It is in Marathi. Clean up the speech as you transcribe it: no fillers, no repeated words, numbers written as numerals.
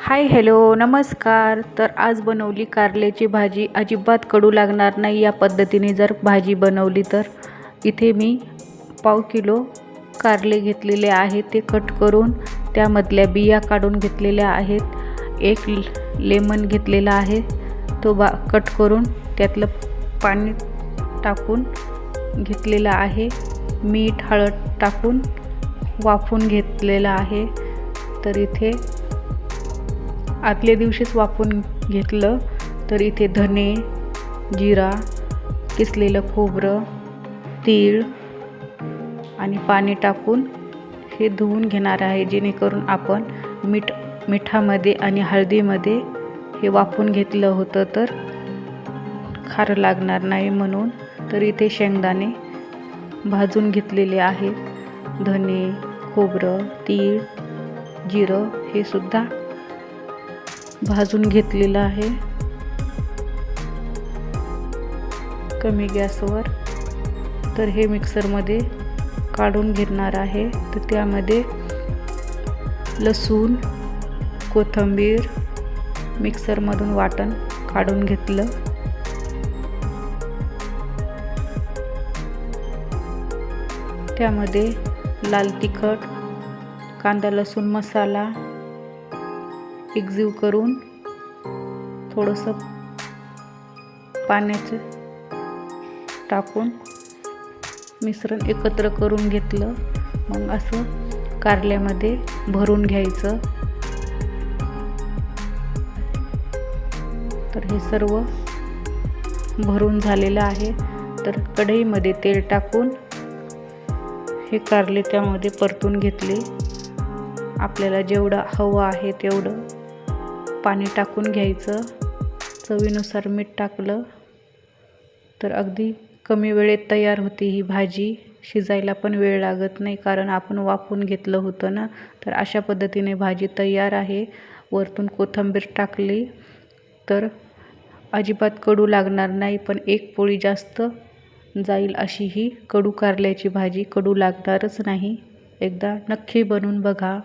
हाय हॅलो नमस्कार. तर आज बनवली कारल्याची भाजी. अजिबात कडू लागणार नाही या पद्धतीने जर भाजी बनवली तर. इथे मी पाव किलो कारले घेतलेले आहेत, ते कट करून त्यामधल्या बिया काढून घेतलेल्या आहेत. एक लेमन घेतलेला आहे, तो कट करून त्यातलं पाणी टाकून घेतलेला आहे. मीठ हळद टाकून वाफवून घेतलेला आहे. तर इथे आदल्या दिवशीच वाफवून घेतलं. तर इथे धने, जिरा, किसलेलं खोबरं, तीळ आणि पाणी टाकून हे धुवून घेणार आहे, जेणेकरून आपण मिठामध्ये आणि हळदीमध्ये हे वाफवून घेतलं होतं तर खार लागणार नाही म्हणून. तर इथे शेंगदाणे भाजून घेतलेले आहेत. धने, खोबरं, तीळ, जिरं हे सुद्धा भाजून घेतलेलं आहे कमी गॅसवर. तर हे मिक्सरमध्ये काढून घेणार आहे. तर त्यामध्ये लसूण, कोथिंबीर मिक्सरमधून वाटण काढून घेतलं. त्यामध्ये लाल तिखट, कांदा लसूण मसाला एकजीव करून थोडंसं पाण्याचं टाकून मिश्रण एकत्र करून घेतलं. मग असं कारल्यामध्ये भरून घ्यायचं. तर हे सर्व भरून झालेलं आहे. तर कढईमध्ये तेल टाकून हे कारले त्यामध्ये परतून घेतले. आपल्याला जेवढं हवं आहे तेवढं पाणी टाकून घ्यायचं. चवीनुसार मीठ टाकलं तर अगदी कमी वेळेत तयार होते ही भाजी. शिजायला पण वेळ लागत नाही, कारण आपण वाफवून घेतलं होतं ना. तर अशा पद्धतीने भाजी तयार आहे. वरतून कोथिंबीर टाकली तर अजिबात कडू लागणार नाही, पण एक पोळी जास्त जाईल अशी ही कडू कारल्याची भाजी. कडू लागणारच नाही. एकदा नक्की बनवून बघा.